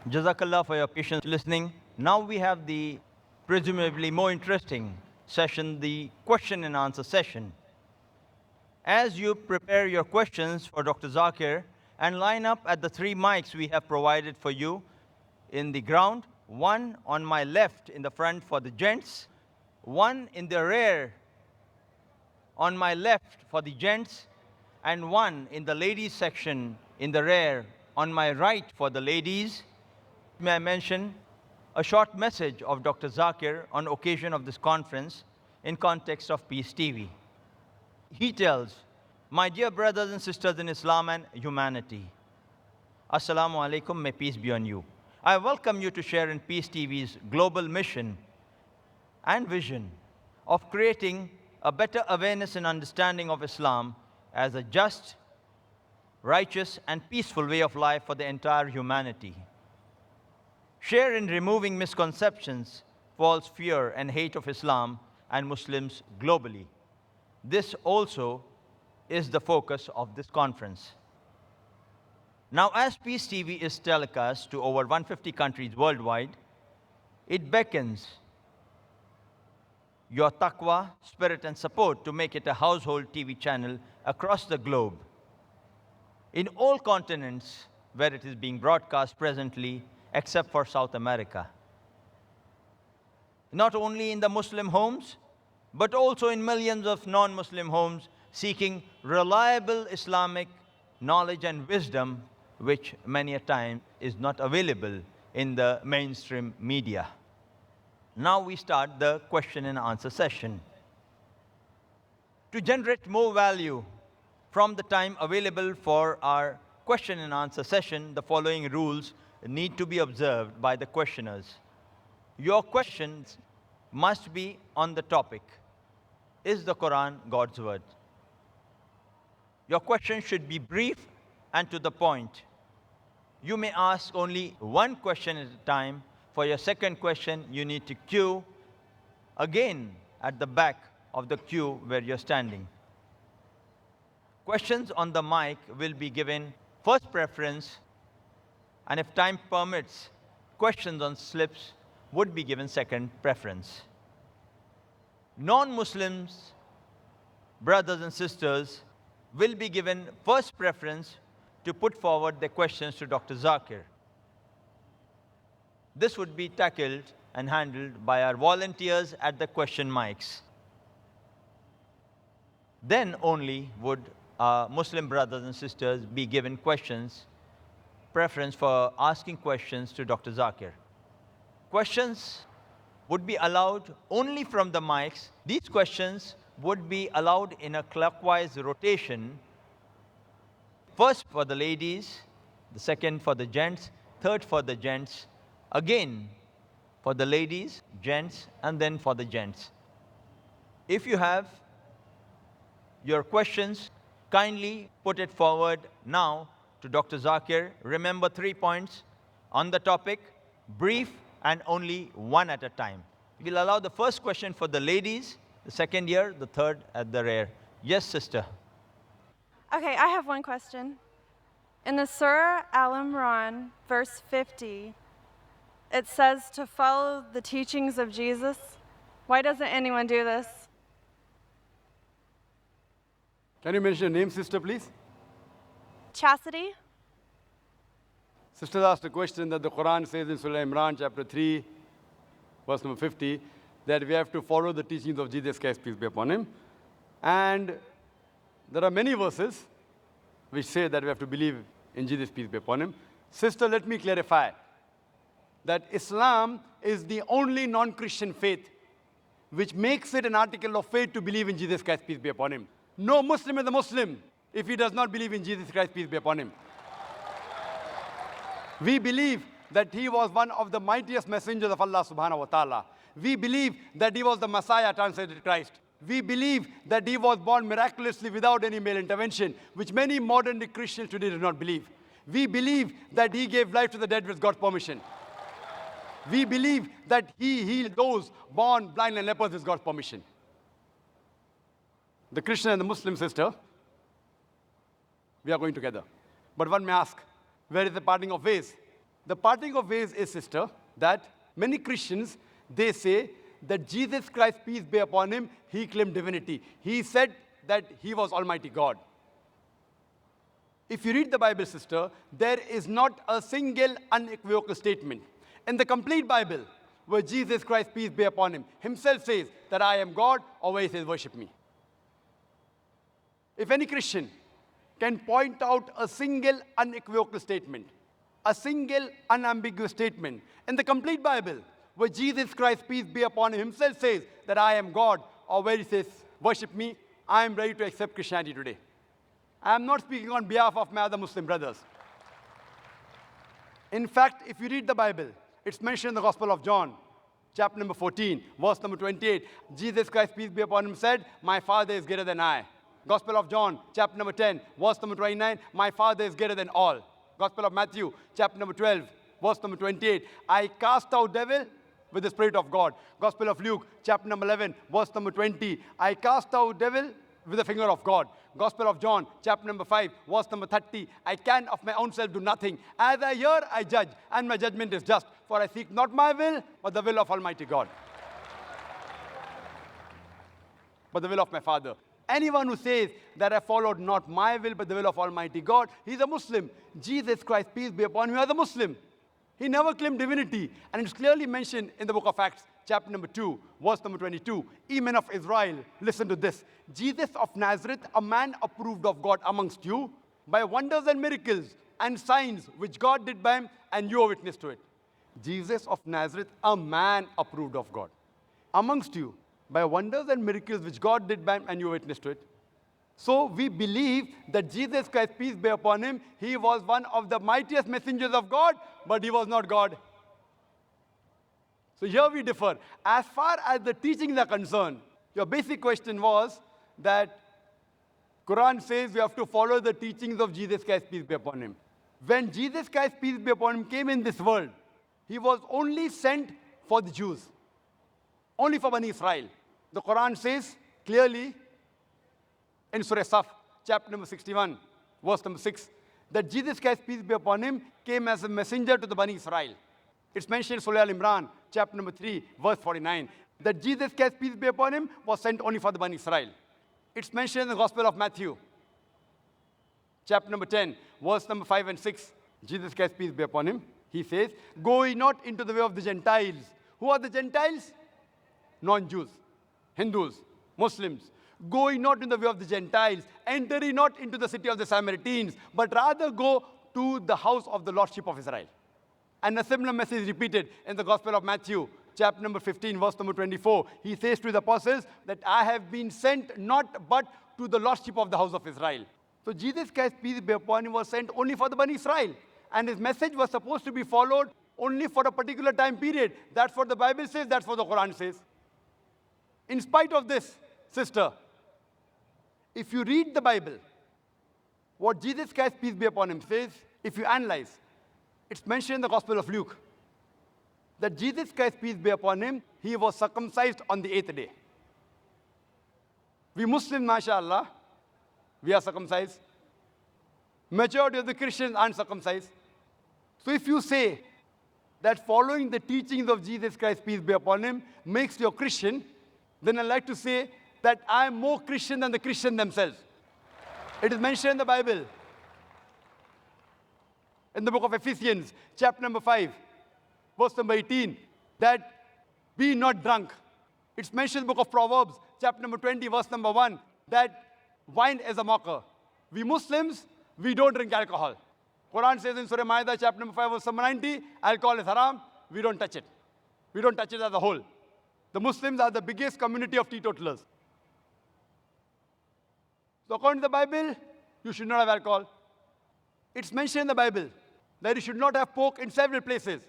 Jazakallah for your patience listening. Now we have the presumably more interesting session, the question and answer session. As you prepare your questions for Dr. Zakir and line up at the 3 mics we have provided for you in the ground, one on my left in the front for the gents, one in the rear on my left for the gents, and one in the ladies section in the rear on my right for the ladies. May I mention a short message of Dr. Zakir on occasion of this conference in context of Peace TV. He tells, my dear brothers and sisters in Islam and humanity, Assalamu alaikum, may peace be on you. I welcome you to share in Peace TV's global mission and vision of creating a better awareness and understanding of Islam as a just, righteous, and peaceful way of life for the entire humanity. Share in removing misconceptions, false fear, and hate of Islam and Muslims globally. This also is the focus of this conference. Now, as Peace TV is telecast to over 150 countries worldwide, it beckons your taqwa, spirit, and support to make it a household TV channel across the globe. In all continents where it is being broadcast presently, except for South America. Not only in the Muslim homes, but also in millions of non-Muslim homes seeking reliable Islamic knowledge and wisdom, which many a time is not available in the mainstream media. Now we start the question and answer session. To generate more value from the time available for our question and answer session, the following rules need to be observed by the questioners. Your questions must be on the topic. Is the Quran God's word? Your question should be brief and to the point. You may ask only one question at a time. For your second question, you need to queue again at the back of the queue where you're standing. Questions on the mic will be given first preference, and if time permits, questions on slips would be given second preference. Non-Muslims, brothers and sisters, will be given first preference to put forward their questions to Dr. Zakir. This would be tackled and handled by our volunteers at the question mics. Then only would our Muslim brothers and sisters be given preference for asking questions to Dr. Zakir. Questions would be allowed only from the mics. These questions would be allowed in a clockwise rotation. First for the ladies, the second for the gents, third for the gents, again for the ladies, gents, and then for the gents. If you have your questions, kindly put it forward now to Dr. Zakir. Remember 3 points on the topic, brief, and only one at a time. We'll allow the first question for the ladies, the second here, the third at the rear. Yes, sister. Okay, I have one question. In the Surah Al-Imran, verse 50, it says to follow the teachings of Jesus. Why doesn't anyone do this? Can you mention your name, sister, please? Chastity? Sister asked a question that the Quran says in Surah Imran, chapter 3, verse number 50, that we have to follow the teachings of Jesus Christ, peace be upon him. And there are many verses which say that we have to believe in Jesus, peace be upon him. Sister, let me clarify that Islam is the only non-Christian faith which makes it an article of faith to believe in Jesus Christ, peace be upon him. No Muslim is a Muslim if he does not believe in Jesus Christ, peace be upon him. We believe that he was one of the mightiest messengers of Allah subhanahu wa ta'ala. We believe that he was the Messiah, translated Christ. We believe that he was born miraculously without any male intervention, which many modern day Christians today do not believe. We believe that he gave life to the dead with God's permission. We believe that he healed those born blind and lepers with God's permission. The Christian and the Muslim sister, we are going together. But one may ask, where is the parting of ways? The parting of ways is, sister, that many Christians, they say that Jesus Christ, peace be upon him, he claimed divinity. He said that he was Almighty God. If you read the Bible, sister, there is not a single unequivocal statement in the complete Bible where Jesus Christ, peace be upon him, himself says that I am God, or where he says, worship me. If any Christian can point out a single unequivocal statement, a single unambiguous statement in the complete Bible where Jesus Christ, peace be upon him, himself says that I am God, or where he says, worship me, I am ready to accept Christianity today. I am not speaking on behalf of my other Muslim brothers. In fact, if you read the Bible, it's mentioned in the Gospel of John, chapter number 14, verse number 28. Jesus Christ, peace be upon him, said, my Father is greater than I. Gospel of John, chapter number 10, verse number 29, my Father is greater than all. Gospel of Matthew, chapter number 12, verse number 28, I cast out devil with the Spirit of God. Gospel of Luke, chapter number 11, verse number 20, I cast out devil with the finger of God. Gospel of John, chapter number 5, verse number 30, I can of my own self do nothing. As I hear, I judge, and my judgment is just. For I seek not my will, but the will of Almighty God. But the will of my Father. Anyone who says that I followed not my will, but the will of Almighty God, he's a Muslim. Jesus Christ, peace be upon him, he was a Muslim. He never claimed divinity. And it's clearly mentioned in the book of Acts, chapter number 2, verse number 22. Ye men of Israel, listen to this. Jesus of Nazareth, a man approved of God amongst you, by wonders and miracles and signs which God did by him, and you are witness to it. Jesus of Nazareth, a man approved of God amongst you, by wonders and miracles which God did by him, and you are witness to it. So we believe that Jesus Christ, peace be upon him, he was one of the mightiest messengers of God, but he was not God. So here we differ. As far as the teachings are concerned, your basic question was that Quran says we have to follow the teachings of Jesus Christ, peace be upon him. When Jesus Christ, peace be upon him, came in this world, he was only sent for the Jews, only for Bani Israel. The Quran says clearly in Surah Saf, chapter number 61, verse number 6, that Jesus Christ, peace be upon him, came as a messenger to the Bani Israel. It's mentioned in Surah Al-Imran, chapter number 3, verse 49, that Jesus Christ, peace be upon him, was sent only for the Bani Israel. It's mentioned in the Gospel of Matthew, chapter number 10, verse number 5 and 6. Jesus Christ, peace be upon him, he says, go ye not into the way of the Gentiles. Who are the Gentiles? Non-Jews, Hindus, Muslims. Go ye not in the way of the Gentiles, enter ye not into the city of the Samaritans, but rather go to the house of the Lordship of Israel. And a similar message repeated in the Gospel of Matthew, chapter number 15, verse number 24. He says to the apostles that I have been sent not but to the Lordship of the house of Israel. So Jesus Christ, peace be upon him, was sent only for the Bani Israel. And his message was supposed to be followed only for a particular time period. That's what the Bible says, that's what the Quran says. In spite of this, sister, if you read the Bible, what Jesus Christ, peace be upon him, says, if you analyze, it's mentioned in the Gospel of Luke that Jesus Christ, peace be upon him, he was circumcised on the 8th day. We Muslims, mashallah, we are circumcised. Majority of the Christians aren't circumcised. So if you say that following the teachings of Jesus Christ, peace be upon him, makes you a Christian, then I'd like to say that I am more Christian than the Christians themselves. It is mentioned in the Bible, in the book of Ephesians, chapter number 5, verse number 18, that be not drunk. It's mentioned in the book of Proverbs, chapter number 20, verse number 1, that wine is a mocker. We Muslims, we don't drink alcohol. Quran says in Surah Ma'idah, chapter number 5, verse number 90, alcohol is haram, we don't touch it. We don't touch it as a whole. The Muslims are the biggest community of teetotalers. So according to the Bible, you should not have alcohol. It's mentioned in the Bible that you should not have pork in several places.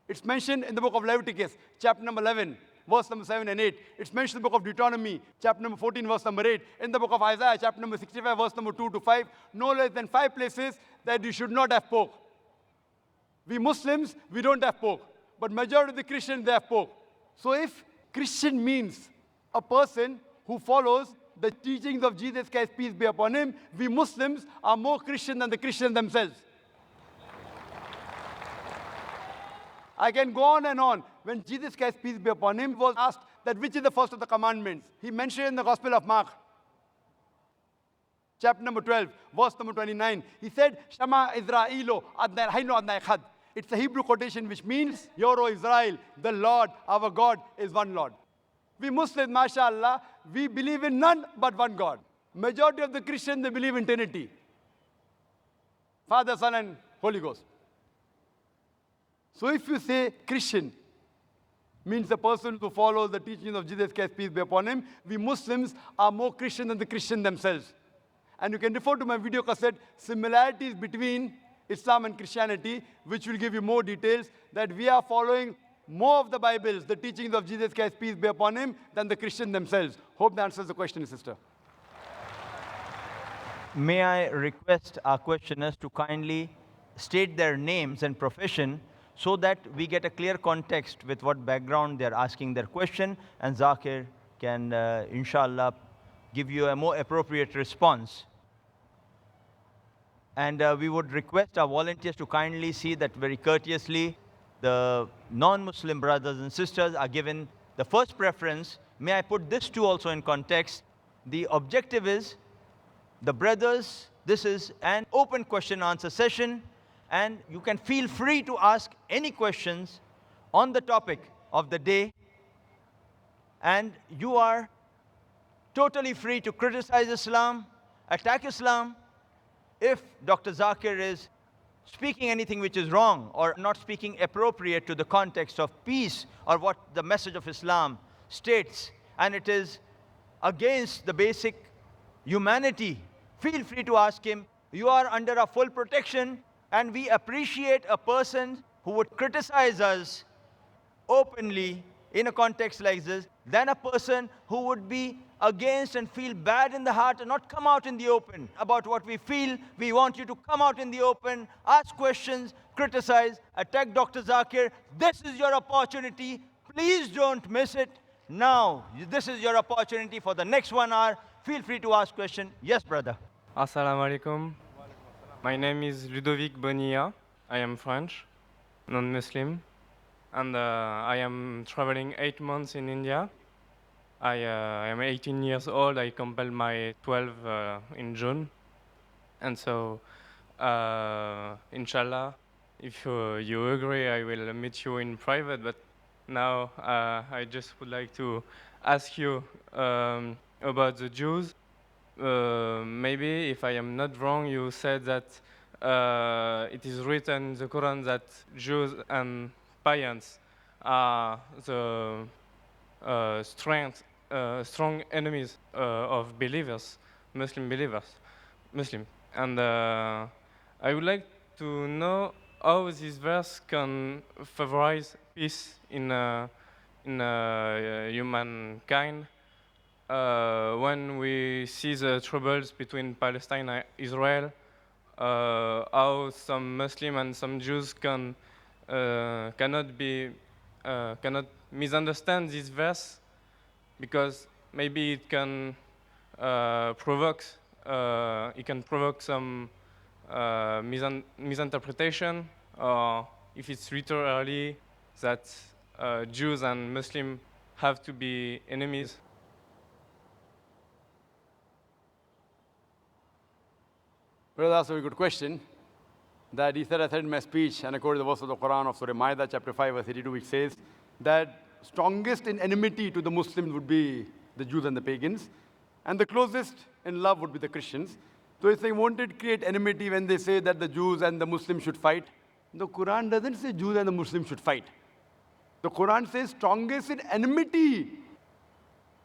It's mentioned in the book of Leviticus, chapter number 11, verse number 7 and 8. It's mentioned in the book of Deuteronomy, chapter number 14, verse number 8. In the book of Isaiah, chapter number 65, verse number 2 to 5. No less than 5 places that you should not have pork. We Muslims, we don't have pork. But majority of the Christians, they have pork. So if Christian means a person who follows the teachings of Jesus Christ, peace be upon him, we Muslims are more Christian than the Christians themselves. I can go on and on. When Jesus Christ, peace be upon him, was asked that which is the first of the commandments, he mentioned in the Gospel of Mark, chapter number 12, verse number 29. He said, Shama Israelo Adnai Haino Adnai Echad. It's a Hebrew quotation which means, Hear, O Israel, the Lord, our God, is one Lord. We Muslims, mashallah, we believe in none but one God. Majority of the Christians, they believe in Trinity. Father, Son, and Holy Ghost. So if you say Christian, means a person who follows the teachings of Jesus Christ, peace be upon him, we Muslims are more Christian than the Christians themselves. And you can refer to my video cassette, similarities between Islam and Christianity, which will give you more details, that we are following more of the Bibles, the teachings of Jesus Christ, peace be upon him, than the Christians themselves. Hope that answers the question, sister. May I request our questioners to kindly state their names and profession so that we get a clear context with what background they're asking their question, and Zakir can, inshallah, give you a more appropriate response. And we would request our volunteers to kindly see that very courteously the non-Muslim brothers and sisters are given the first preference. May I put this too also in context? The objective is, the brothers, this is an open question answer session, and you can feel free to ask any questions on the topic of the day, and you are totally free to criticize Islam, attack Islam. If Dr. Zakir is speaking anything which is wrong or not speaking appropriate to the context of peace or what the message of Islam states, and it is against the basic humanity, feel free to ask him. You are under our full protection, and we appreciate a person who would criticize us openly in a context like this than a person who would be against and feel bad in the heart and not come out in the open about what we feel. We want you to come out in the open, ask questions, criticize, attack Dr. Zakir. This is your opportunity. Please don't miss it. Now, this is your opportunity for the next 1 hour. Feel free to ask question. Yes, brother. Assalamu alaikum. My name is Ludovic Bonilla. I am French, non-Muslim, and I am traveling 8 months in India. I am 18 years old. I completed my 12 in June. And so, inshallah, if you agree, I will meet you in private. But now I just would like to ask you about the Jews. Maybe, if I am not wrong, you said that it is written in the Quran that Jews and pagans are the strong enemies of believers, Muslim believers, Muslim. And I would like to know how this verse can favorize peace in humankind when we see the troubles between Palestine and Israel, how some Muslim and some Jews cannot misunderstand this verse, because maybe it can provoke some misinterpretation, or if it's literally that Jews and Muslims have to be enemies. Well, that's a very good question. That he said, I said in my speech, and I quoted the verse of the Quran of Surah Ma'idah, chapter 5, verse 82, which says that strongest in enmity to the Muslims would be the Jews and the pagans, and the closest in love would be the Christians. So if they wanted to create enmity when they say that the Jews and the Muslims should fight, the Quran doesn't say Jews and the Muslims should fight. The Quran says strongest in enmity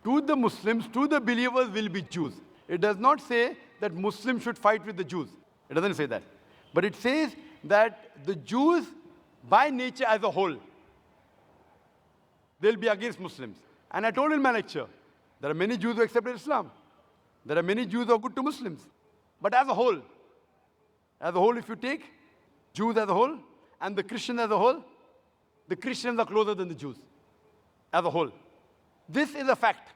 to the Muslims, to the believers, will be Jews. It does not say that Muslims should fight with the Jews. It doesn't say that. But it says that the Jews, by nature as a whole, they'll be against Muslims. And I told in my lecture, there are many Jews who accepted Islam. There are many Jews who are good to Muslims. But as a whole, if you take Jews as a whole and the Christians as a whole, the Christians are closer than the Jews as a whole. This is a fact.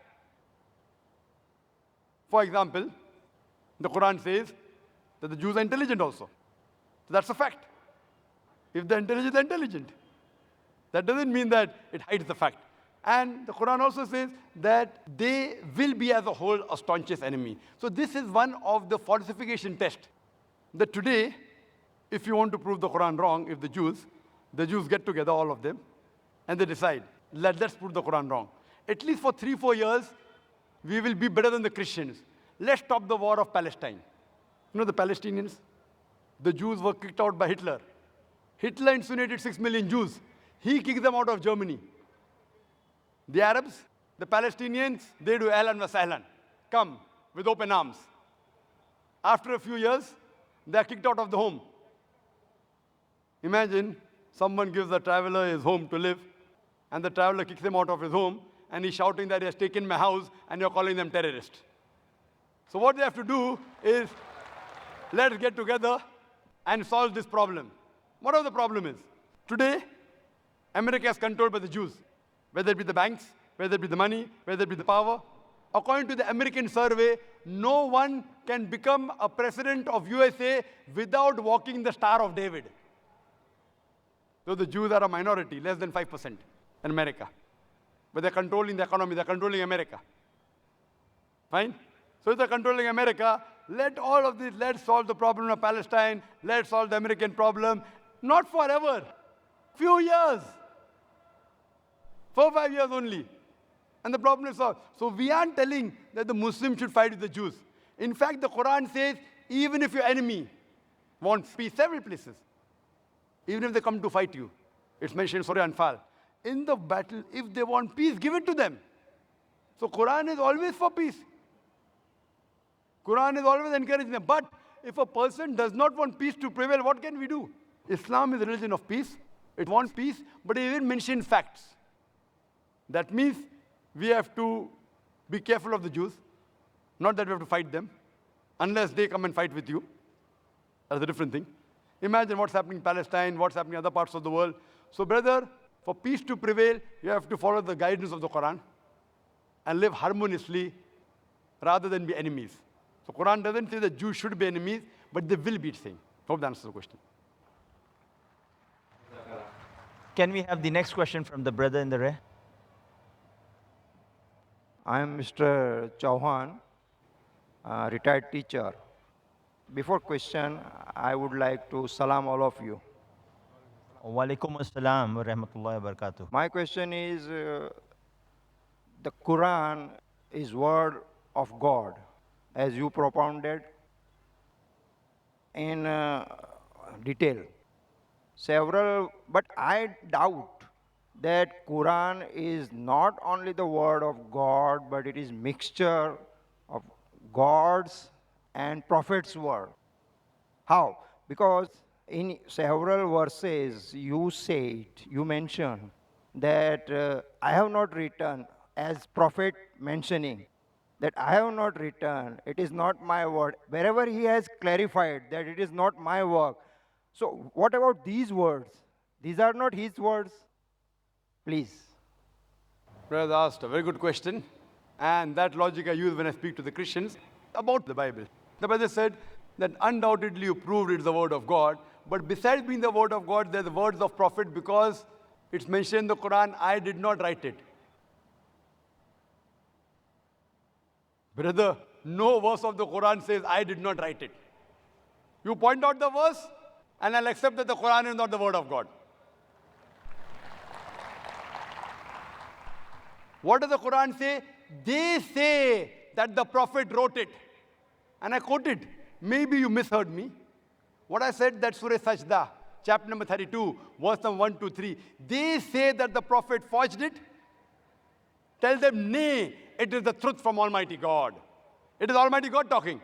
For example, the Quran says that the Jews are intelligent also. So that's a fact. If they're intelligent, they're intelligent. That doesn't mean that it hides the fact. And the Quran also says that they will be as a whole a staunchest enemy. So this is one of the falsification tests. That today, if you want to prove the Quran wrong, if the Jews get together, all of them, and they decide, let's prove the Quran wrong. At least for 3-4 years, we will be better than the Christians. Let's stop the war of Palestine. You know the Palestinians? The Jews were kicked out by Hitler. Hitler incinerated 6 million Jews. He kicked them out of Germany. The Arabs, the Palestinians, they do ahlan wa sahlan. Come with open arms. After a few years, they are kicked out of the home. Imagine someone gives a traveler his home to live, and the traveler kicks him out of his home, and he's shouting that he has taken my house, and you're calling them terrorists. So what they have to do is, let's get together and solve this problem. Whatever the problem is. Today, America is controlled by the Jews. Whether it be the banks, whether it be the money, whether it be the power. According to the American survey, no one can become a president of USA without walking the Star of David. So the Jews are a minority, less than 5% in America. But they're controlling the economy, they're controlling America. Fine? So if they're controlling America, let all of this, let's solve the problem of Palestine, let's solve the American problem. Not forever. Few years. 4-5 years only. And the problem is solved. So we aren't telling that the Muslims should fight with the Jews. In fact, the Quran says, even if your enemy wants peace, several places, even if they come to fight you, it's mentioned in Surah Anfal, in the battle, if they want peace, give it to them. So Quran is always for peace. Quran is always encouraging them. But if a person does not want peace to prevail, what can we do? Islam is a religion of peace. It wants peace, but it even mentions facts. That means we have to be careful of the Jews. Not that we have to fight them, unless they come and fight with you. That's a different thing. Imagine what's happening in Palestine, what's happening in other parts of the world. So brother, for peace to prevail, you have to follow the guidance of the Quran and live harmoniously rather than be enemies. So Quran doesn't say that Jews should be enemies, but they will be saying. Hope that answers the question. Can we have the next question from the brother in the rear? I am Mr. Chauhan, retired teacher. Before question, I would like to salam all of you. Walaikum assalam wa rahmatullahi wa barakatuh. My question is, the Quran is word of God, as you propounded in detail. But I doubt that Quran is not only the word of God, but it is mixture of God's and Prophet's word. How? Because in several verses you mentioned that I have not written, as Prophet mentioning, that I have not written, it is not my word. Wherever he has clarified that it is not my work. So what about these words? These are not his words. Please. Brother asked a very good question. And that logic I use when I speak to the Christians about the Bible. The brother said that undoubtedly you proved it's the word of God. But besides being the word of God, they're the words of Prophet because it's mentioned in the Quran, I did not write it. Brother, no verse of the Quran says, I did not write it. You point out the verse, and I'll accept that the Quran is not the word of God. What does the Quran say? They say that the Prophet wrote it. And I quoted. Maybe you misheard me. What I said, that Surah Sajda, chapter number 32, verse number 1, 2, 3. They say that the Prophet forged it. Tell them, nay, it is the truth from Almighty God. It is Almighty God talking.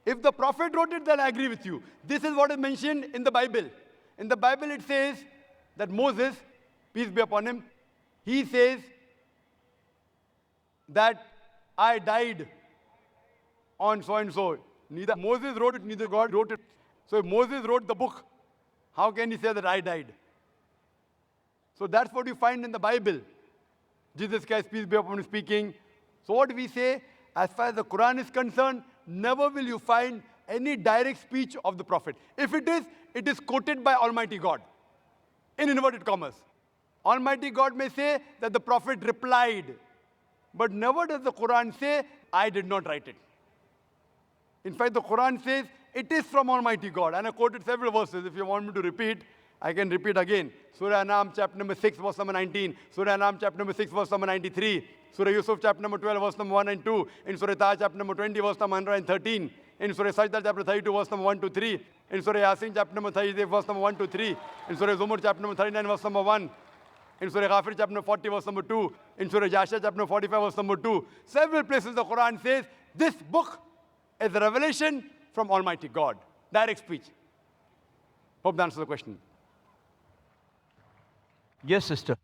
If the Prophet wrote it, then I agree with you. This is what is mentioned in the Bible. In the Bible, it says that Moses, peace be upon him, he says that I died on so and so. Neither Moses wrote it, neither God wrote it. So if Moses wrote the book, how can he say that I died? So that's what you find in the Bible. Jesus Christ, peace be upon him, speaking. So what we say, as far as the Quran is concerned, never will you find any direct speech of the Prophet. If it is quoted by Almighty God, in inverted commas. Almighty God may say that the prophet replied, but never does the Quran say, I did not write it. In fact, the Quran says, it is from Almighty God. And I quoted several verses. If you want me to repeat, I can repeat again. Surah Anam, chapter number 6, verse number 19. Surah Anam, chapter number 6, verse number 93. Surah Yusuf, chapter number 12, verse number 1 and 2. In Surah Taha, chapter number 20, verse number 113. In Surah Sajda, chapter 32, verse number 1 to 3. In Surah Yasin, chapter number 38, verse number 1 to 3. In Surah Zumur, chapter number 39, verse number 1. In Surah Ghafir, chapter number 40, verse number 2. In Surah Jasha, chapter number 45, verse number 2. Several places the Quran says, this book is a revelation from Almighty God. Direct speech. Hope that answers the question. Yes, sister.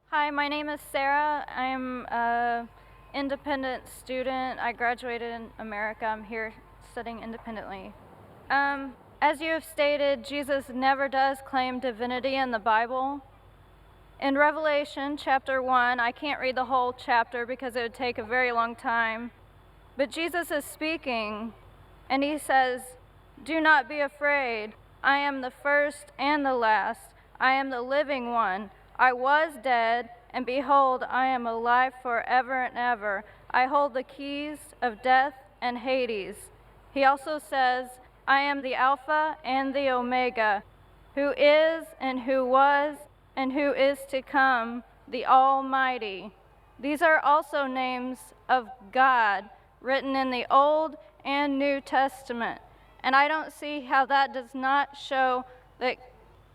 Hi, my name is Sarah. I'm an independent student. I graduated in America. I'm here studying independently. As you have stated, Jesus never does claim divinity in the Bible. In Revelation chapter 1, I can't read the whole chapter because it would take a very long time, but Jesus is speaking, and he says, "Do not be afraid. I am the first and the last. I am the living one. I was dead, and behold, I am alive forever and ever. I hold the keys of death and Hades." He also says, "I am the Alpha and the Omega, who is and who was and who is to come, the Almighty." These are also names of God written in the Old and New Testament. And I don't see how that does not show that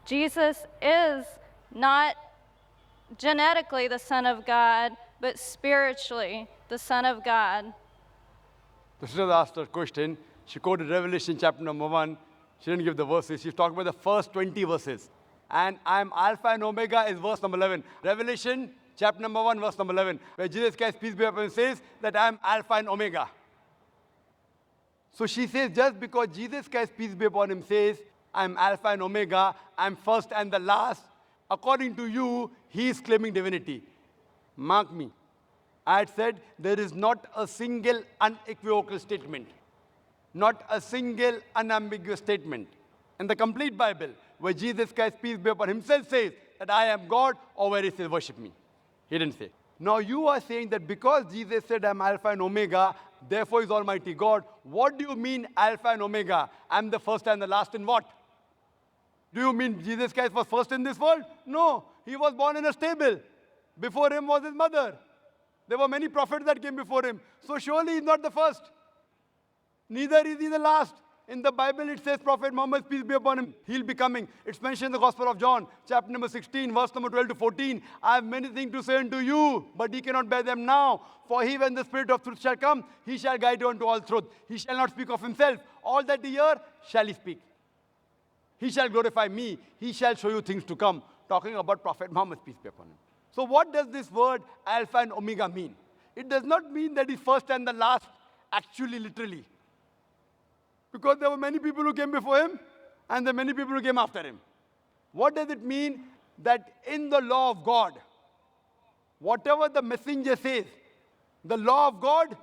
Jesus is not genetically the Son of God, but spiritually the Son of God. The sister asked her question. She quoted Revelation chapter number 1. She didn't give the verses. She talked about the first 20 verses. And I am Alpha and Omega is verse number 11. Revelation chapter number 1, verse number 11, where Jesus Christ, peace be upon him, says that I am Alpha and Omega. So she says, just because Jesus Christ, peace be upon him, says, I am Alpha and Omega, I am first and the last, according to you, he is claiming divinity. Mark me. I had said there is not a single unequivocal statement, not a single unambiguous statement in the complete Bible where Jesus Christ, peace be upon himself, says that I am God, or where he says, worship me. He didn't say. Now you are saying that because Jesus said I am Alpha and Omega, therefore is Almighty God. What do you mean Alpha and Omega? I am the first and the last in what? Do you mean Jesus Christ was first in this world? No. He was born in a stable. Before him was his mother. There were many prophets that came before him. So surely he's not the first. Neither is he the last. In the Bible it says Prophet Muhammad, peace be upon him, he'll be coming. It's mentioned in the Gospel of John, chapter number 16, verse number 12 to 14. I have many things to say unto you, but ye cannot bear them now. For he, when the Spirit of truth shall come, he shall guide you unto all truth. He shall not speak of himself. All that ye hear shall he speak. He shall glorify me. He shall show you things to come. Talking about Prophet Muhammad, peace be upon him. So what does this word Alpha and Omega mean? It does not mean that he's first and the last, actually, literally. Because there were many people who came before him, and there are many people who came after him. What does it mean? That in the law of God, whatever the messenger says, the law of God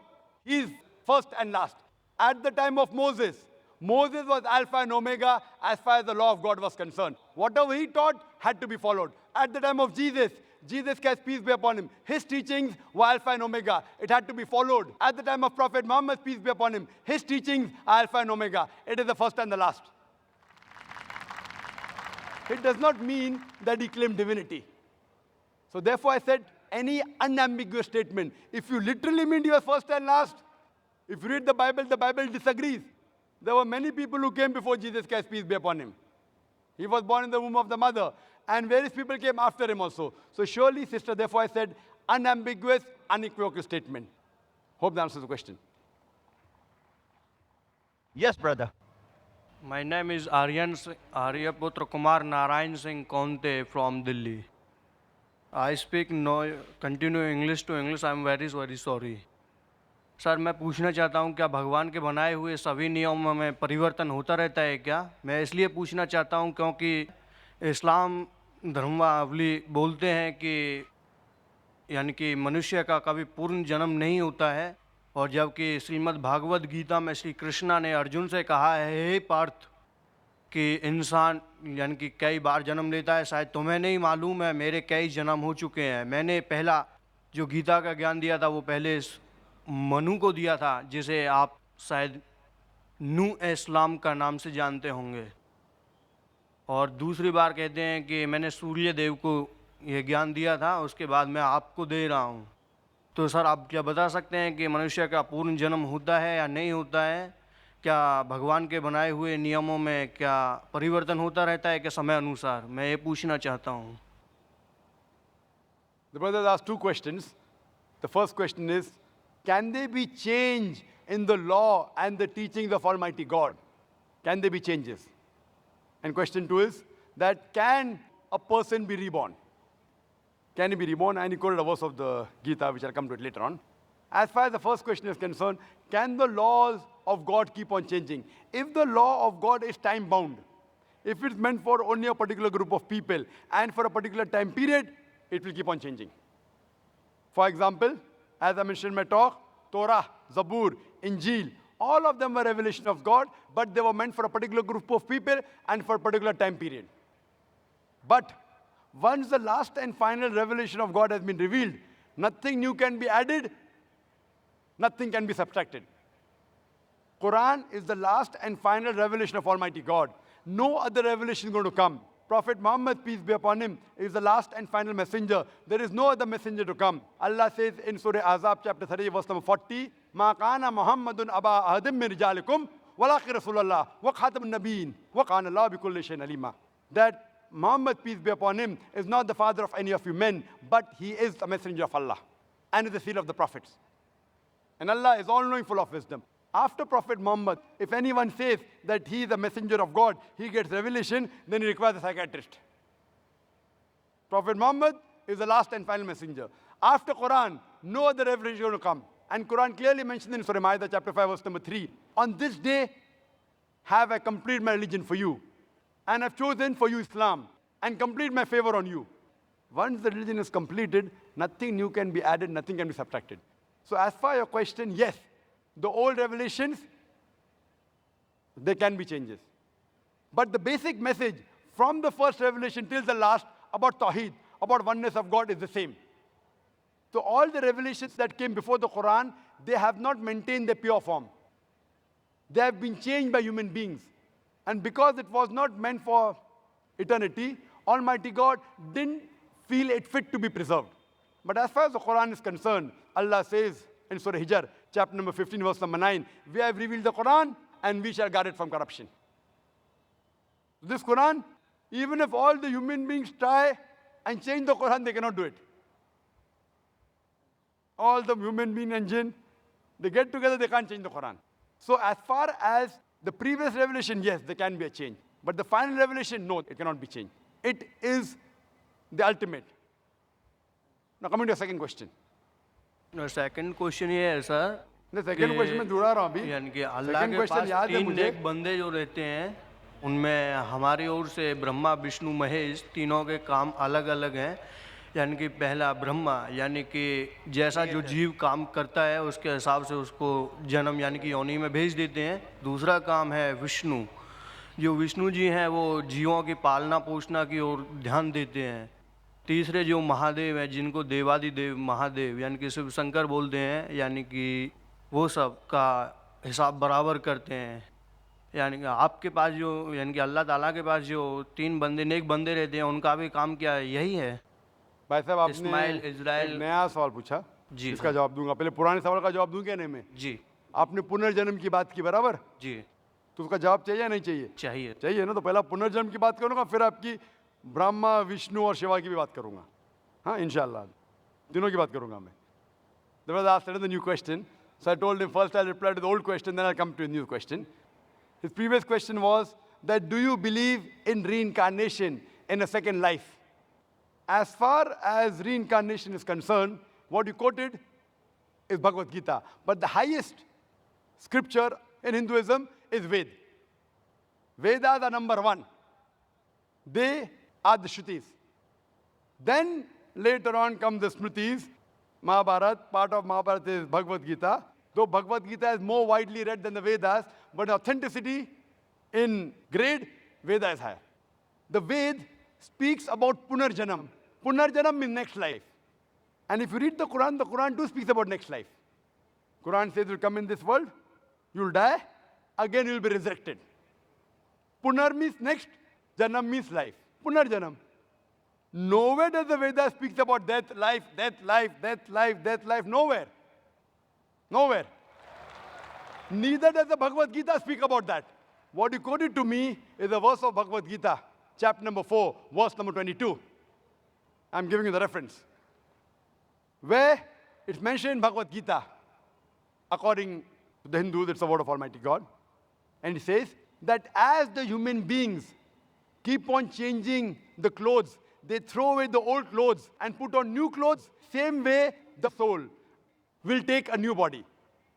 is first and last. At the time of Moses, Moses was Alpha and Omega as far as the law of God was concerned. Whatever he taught had to be followed. At the time of Jesus, Jesus Christ, peace be upon him, his teachings were Alpha and Omega. It had to be followed. At the time of Prophet Muhammad, peace be upon him, his teachings are Alpha and Omega. It is the first and the last. It does not mean that he claimed divinity. So therefore I said, any unambiguous statement, if you literally mean he was first and last, if you read the Bible disagrees. There were many people who came before Jesus Christ, peace be upon him. He was born in the womb of the mother. And various people came after him also. So surely, sister, therefore I said, unambiguous, unequivocal statement. Hope that answers the question. Yes, brother. My name is Aryaputra Kumar Narayan Singh Konte from Delhi. I speak continue English to English. I am very sorry. Sir मैं पूछना चाहता हूँ क्या भगवान के बनाए हुए सभी नियमों में परिवर्तन होता रहता है क्या? मैं इसलिए पूछना चाहता हूँ क्योंकि इस्लाम धर्मावली बोलते हैं कि यानी कि मनुष्य का कभी पूर्ण जन्म नहीं होता है, और जबकि श्रीमद् भागवत गीता में श्री कृष्णा ने अर्जुन से कहा है, हे पार्थ, कि इंसान यानी कि कई बार जन्म लेता है, शायद तुम्हें नहीं मालूम है, मेरे कई जन्म हो चुके हैं। मैंने पहला जो गीता का ज्ञान दिया था वो पहले मनु को दिया था, जिसे आप शायद नू इस्लाम का नाम से जानते होंगे। और दूसरी बार कहते हैं कि मैंने सूर्य देव को ये ज्ञान दिया था, उसके बाद मैं आपको दे रहा हूँ। तो सर आप क्या बता सकते हैं कि मनुष्य का पूर्ण जन्म होता है या नहीं होता है? क्या भगवान के बनाए हुए नियमों में क्या परिवर्तन होता रहता है क्या समय अनुसार? मैं ये पूछना चाहता हूँ। The brothers asked two questions. The first question is, can there be change in the law and the teachings of Almighty God? Can there be changes? And question two is, that can a person be reborn? Can he be reborn? And he quoted a verse of the Gita, which I'll come to it later on. As far as the first question is concerned, can the laws of God keep on changing? If the law of God is time-bound, if it's meant for only a particular group of people and for a particular time period, it will keep on changing. For example, as I mentioned in my talk, Torah, Zabur, Injil, all of them were revelation of God, but they were meant for a particular group of people and for a particular time period. But once the last and final revelation of God has been revealed, nothing new can be added, nothing can be subtracted. Quran is the last and final revelation of Almighty God. No other revelation is going to come. Prophet Muhammad, peace be upon him, is the last and final messenger. There is no other messenger to come. Allah says in Surah Azab, chapter 30, verse number 40, مَا كَانَ مُحَمَّدٌ أَبَا أَحَدٍ مِّن رِجَالِكُمْ وَلَٰكِنَّ رَسُولَ اللَّهِ وَخَاتَمَ النَّبِيِّينَ وَكَانَ اللَّهُ بِكُلِّ شَيْءٍ عَلِيمًا. That Muhammad, peace be upon him, is not the father of any of you men, but he is the messenger of Allah and is the seal of the prophets. And Allah is all-knowing, full of wisdom. After Prophet Muhammad, if anyone says that he is a messenger of God, he gets revelation, then he requires a psychiatrist. Prophet Muhammad is the last and final messenger. After Quran, no other revelation is going to come. And Quran clearly mentioned in Surah Ma'idah, chapter 5, verse number 3, on this day have I completed my religion for you, and I've chosen for you Islam, and complete my favor on you. Once the religion is completed, nothing new can be added, nothing can be subtracted. So as far as your question, yes, the old revelations, there can be changes. But the basic message from the first revelation till the last about Tawheed, about oneness of God is the same. So all the revelations that came before the Quran, they have not maintained their pure form. They have been changed by human beings. And because it was not meant for eternity, Almighty God didn't feel it fit to be preserved. But as far as the Quran is concerned, Allah says in Surah Hijr, chapter number 15, verse number 9, we have revealed the Quran and we shall guard it from corruption. This Quran, even if all the human beings try and change the Quran, they cannot do it. All the human beings and jinn, they get together, they can't change the Quran. So as far as the previous revelation, yes, there can be a change. But the final revelation, no, it cannot be changed. It is the ultimate. Now coming to your second question. Second question ये है sir, नहीं, second question में जुड़ा रहा हूँ अभी. यानी कि अल्लाह Second के question पास याद है तीन मुझे. नेक बंदे जो रहते हैं, उनमें हमारी ओर से ब्रह्मा, विष्णु, महेश तीनों के काम अलग अलग हैं। यानी कि पहला ब्रह्मा, यानी कि जैसा जो जीव काम करता है उसके हिसाब से उसको जन्म यानी कि योनि में भेज देते हैं। दूसरा काम है विष्णु, जो विष्णु जी हैं वो जीवों की पालना पोषणा की ओर ध्यान देते हैं। तीसरे जो महादेव हैं, जिनको देवादिदेव महादेव यानी कि शिव शंकर बोलते हैं, यानी कि वो सब का हिसाब बराबर करते हैं। यानी कि आपके पास जो यानी कि अल्लाह ताला के पास जो तीन बंदे नेक बंदे रहते हैं, उनका भी काम क्या यही है? भाई साहब, आपने इस्माइल, इज़राइल, एक नया सवाल पूछा जी, इसका जवाब दूंगा। पहले पुराने सवाल का जवाब दूं क्या नहीं मैं? जी आपने पुनर्जन्म की बात की, बराबर? जी तो उसका जवाब चाहिए या नहीं चाहिए? चाहिए। चाहिए ना। तो पहला पुनर्जन्म की बात करूंगा, फिर आपकी ब्रह्मा, विष्णु और शिवा की भी बात करूंगा। हाँ, इंशाल्लाह तीनों की बात करूंगा मैं। There was asked another new question, so I told him first I'll reply to the old question, then I'll come to a new question. His previous question was that do you believe in reincarnation in a second life? As far as reincarnation is concerned, what you quoted is Bhagavad Gita, but the highest scripture in Hinduism is Ved. Vedas are number one. They are the Shrutis. Then later on come the Smritis, Mahabharata. Part of Mahabharata is Bhagavad Gita. Though Bhagavad Gita is more widely read than the Vedas, but authenticity in grade Veda is higher. The Ved speaks about Punarjanam. Punarjanam means next life. And if you read the Quran too speaks about next life. Quran says you'll come in this world, you'll die, again you'll be resurrected. Punar means next, Janam means life. Punarjanam. Nowhere does the Veda speaks about death, life, death, life, death, life, death, life. Nowhere. Nowhere. Neither does the Bhagavad Gita speak about that. What you quoted to me is a verse of Bhagavad Gita, chapter number 4, verse number 22. I'm giving you the reference. Where it's mentioned in Bhagavad Gita, according to the Hindus, it's the word of Almighty God. And it says that as the human beings keep on changing the clothes, they throw away the old clothes and put on new clothes, same way the soul will take a new body.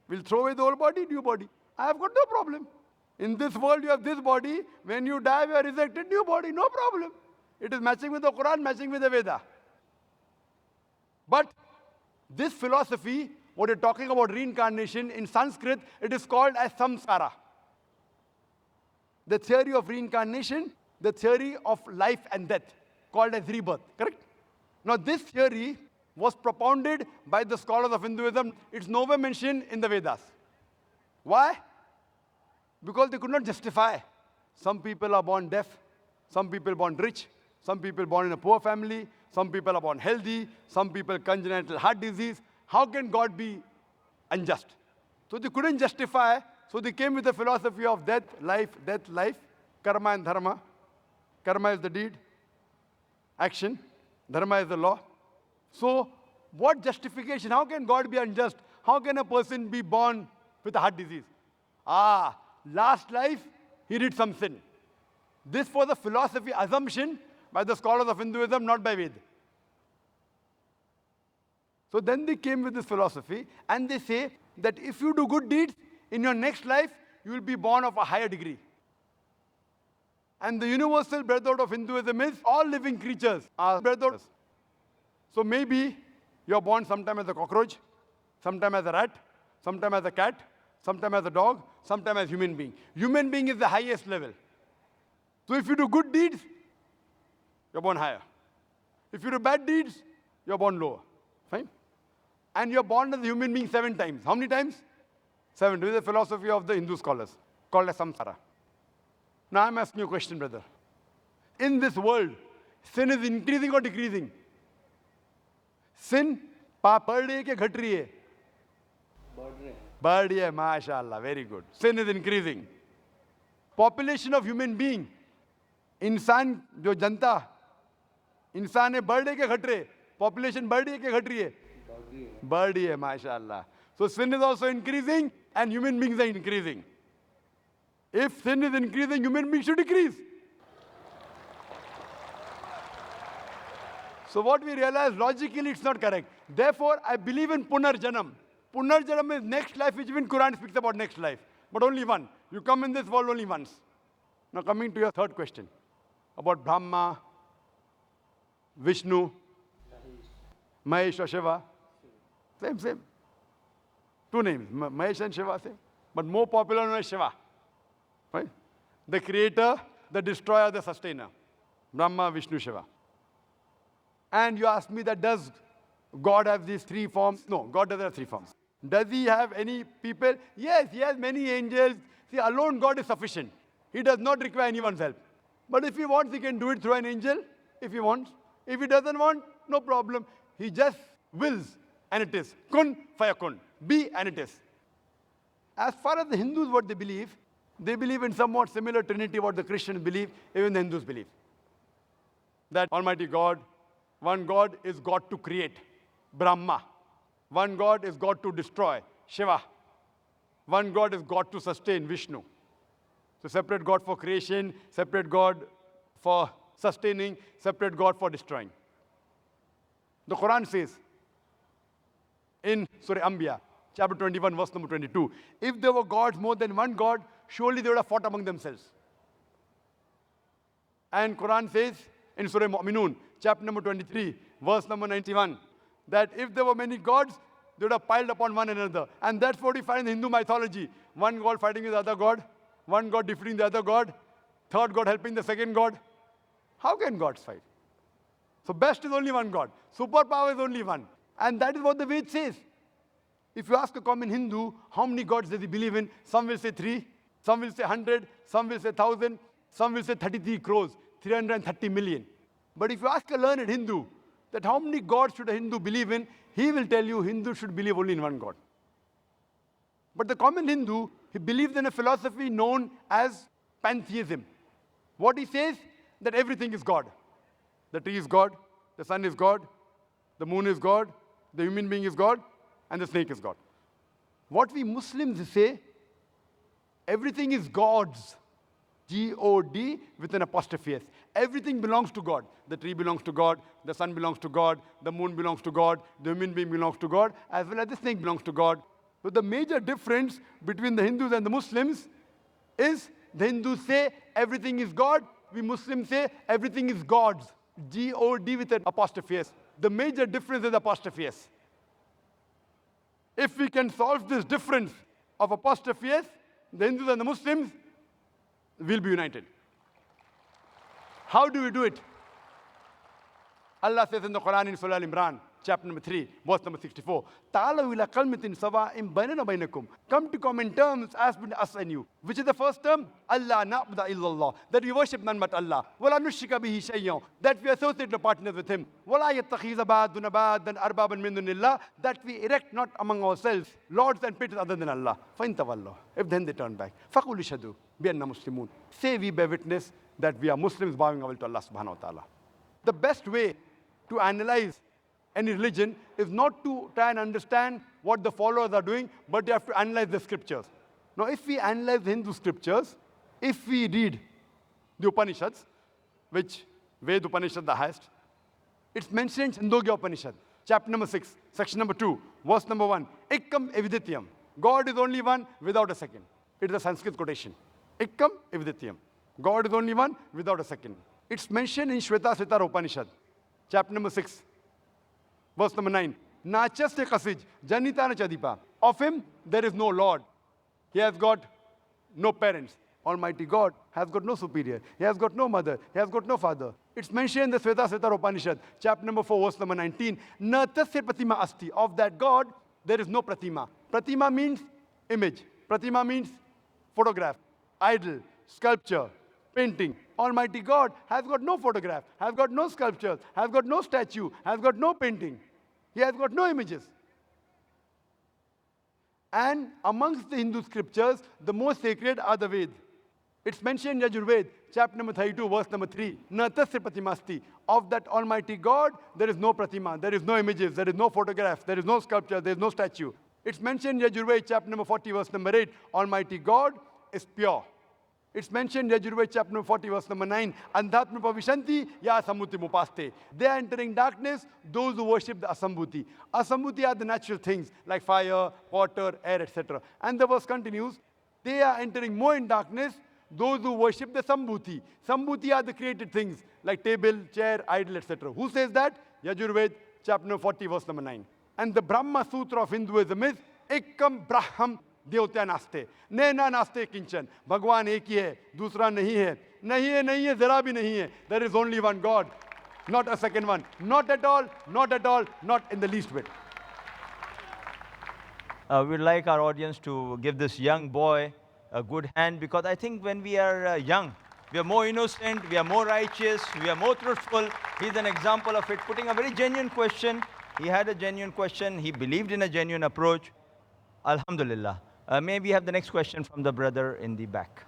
We'll throw away the old body, new body. I have got no problem. In this world, you have this body. When you die, you are resurrected, new body, no problem. It is matching with the Quran, matching with the Veda. But this philosophy, what you're talking about reincarnation, in Sanskrit, it is called as samsara. The theory of reincarnation, the theory of life and death, called as rebirth, correct? Now, this theory was propounded by the scholars of Hinduism. It's nowhere mentioned in the Vedas. Why? Because they could not justify. Some people are born deaf, some people born rich, some people born in a poor family, some people are born healthy, some people congenital heart disease. How can God be unjust? So they couldn't justify, so they came with the philosophy of death, life, karma and dharma. Karma is the deed, action, dharma is the law. So what justification? How can God be unjust? How can a person be born with a heart disease? Last life, he did some sin. This was a philosophy assumption by the scholars of Hinduism, not by Veda. So then they came with this philosophy, and they say that if you do good deeds, in your next life, you will be born of a higher degree. And the universal brotherhood of Hinduism is all living creatures are brotherhoods. So maybe you're born sometime as a cockroach, sometime as a rat, sometime as a cat, sometime as a dog, sometime as human being. Human being is the highest level. So if you do good deeds, you're born higher. If you do bad deeds, you're born lower. Fine? And you're born as a human being 7 times. How many times? 7. This is the philosophy of the Hindu scholars, called as samsara. Now I'm asking you a question, brother. In this world, sin is increasing or decreasing? Sin, पाप बढ़ रही है क्या घट रही है? बढ़ रही है, mashallah, very good. Sin is increasing. Population of human being, इंसान जो जनता, इंसान है बढ़ रही है क्या घट रही है? Population बढ़ रही है क्या घट रही है? बढ़ रही है, mashallah. So sin is also increasing and human beings are increasing. If sin is increasing, human beings should decrease. So what we realize, logically it's not correct. Therefore, I believe in Punarjanam. Punarjanam is next life, which even Quran speaks about next life. But only one. You come in this world only once. Now coming to your third question. About Brahma, Vishnu, Mahesh or Shiva. Same. 2 names, Mahesh and Shiva, same. But more popular known as Shiva. Right? The creator, the destroyer, the sustainer. Brahma, Vishnu, Shiva. And you ask me that does God have these 3 forms? No, God doesn't have 3 forms. Does he have any people? Yes, he has many angels. See, alone God is sufficient. He does not require anyone's help. But if he wants, he can do it through an angel, if he wants. If he doesn't want, no problem. He just wills, and it is. Kun fayakun. Be, and it is. As far as the Hindus, what they believe in somewhat similar Trinity, what the Christians believe, even the Hindus believe. That Almighty God, one God is God to create, Brahma. One God is God to destroy, Shiva. One God is God to sustain, Vishnu. So separate God for creation, separate God for sustaining, separate God for destroying. The Quran says in Surah Anbiya, chapter 21, verse number 22, if there were gods more than one God, surely they would have fought among themselves. And Quran says in Surah Mu'minun, chapter number 23, verse number 91, that if there were many gods, they would have piled upon one another. And that's what we find in Hindu mythology. One God fighting with the other God, one God defeating the other God. Third God helping the second God. How can gods fight? So best is only one God. Superpower is only one. And that is what the Ved says. If you ask a common Hindu, how many gods does he believe in? Some will say 3, some will say 100, some will say 1,000, some will say 33 crores, 330 million. But if you ask a learned Hindu that how many gods should a Hindu believe in, he will tell you Hindu should believe only in one God. But the common Hindu, he believes in a philosophy known as pantheism. What he says, that everything is God. The tree is God, the sun is God, the moon is God, the human being is God, and the snake is God. What we Muslims say, everything is God's. G-O-D with an apostrophe S. Everything belongs to God. The tree belongs to God, the sun belongs to God, the moon belongs to God, the human being belongs to God, as well as the snake belongs to God. But the major difference between the Hindus and the Muslims is the Hindus say everything is God, we Muslims say everything is God's. G-O-D with an apostrophe S. The major difference is apostrophe S. If we can solve this difference of apostrophe S, the Hindus and the Muslims will be united. How do we do it? Allah says in the Quran in Surah Al-Imran, chapter number 3, verse number 64, "Ta'alaw ila kalmatin sawa'in bainana bainakum." Come to common terms as between us and you. Which is the first term? Allah na'budu illallah. That we worship none but Allah. Wala nushrika bihi shay'an. That we associate no partners with Him. Wala yattakhiza ba'duna ba'dan arbaban min dunillah. That we erect not among ourselves lords and patrons other than Allah. Fa in tawallahu. If then they turn back. Faqul ishhadu bi anna muslimun. Say we bear witness that we are Muslims bowing our will to Allah subhanahu wa ta'ala. The best way to analyze any religion is not to try and understand what the followers are doing, but you have to analyze the scriptures. Now, if we analyze the Hindu scriptures, if we read the Upanishads, which Ved Upanishad the highest, it's mentioned in Chandogya Upanishad, chapter number 6, section number 2, verse number 1, Ekkam evidityam. God is only one without a second. It is a Sanskrit quotation. Ekkam evidityam. God is only one without a second. It's mentioned in Shvetasvatara Upanishad, chapter number 6, verse number 9. Nachaste kasij, janitana chadipa. Of him, there is no Lord. He has got no parents. Almighty God has got no superior. He has got no mother. He has got no father. It's mentioned in the Shvetasvatara Upanishad, chapter number 4, verse number 19. Na tasya pratima asti. Of that God, there is no pratima. Pratima means image. Pratima means photograph, idol, sculpture, painting. Almighty God has got no photograph, has got no sculpture, has got no statue, has got no painting. He has got no images. And amongst the Hindu scriptures, the most sacred are the Ved. It's mentioned in Yajurved, chapter number 32, verse number 3. Na tasya pratimasti. Of that Almighty God, there is no pratima, there is no images, there is no photograph, there is no sculpture, there is no statue. It's mentioned in Yajurved, chapter number 40, verse number 8. Almighty God is pure. It's mentioned in Yajurved, chapter number 40, verse number 9. Andhatma pavishanti ya asambuti mupaste. They are entering darkness, those who worship the asambhuti. Asambhuti are the natural things like fire, water, air, etc. And the verse continues, they are entering more in darkness, those who worship the sambhuti. Sambhuti are the created things like table, chair, idol, etc. Who says that? Yajurved, chapter number 40, verse number 9. And the Brahma Sutra of Hinduism is Ekam Braham देवता नास्ते नैना नास्ते किंचन भगवान एक ही है दूसरा नहीं है नहीं है जरा भी नहीं है there is only one God, not a second one, not at all, not in the least bit. We'd like our audience to give this young boy a good hand, because I think when we are young, we are more innocent, we are more righteous, we are more truthful. He's an example of it, putting a very genuine question. He had a genuine question, he believed in a genuine approach. Alhamdulillah. May we have the next question from the brother in the back?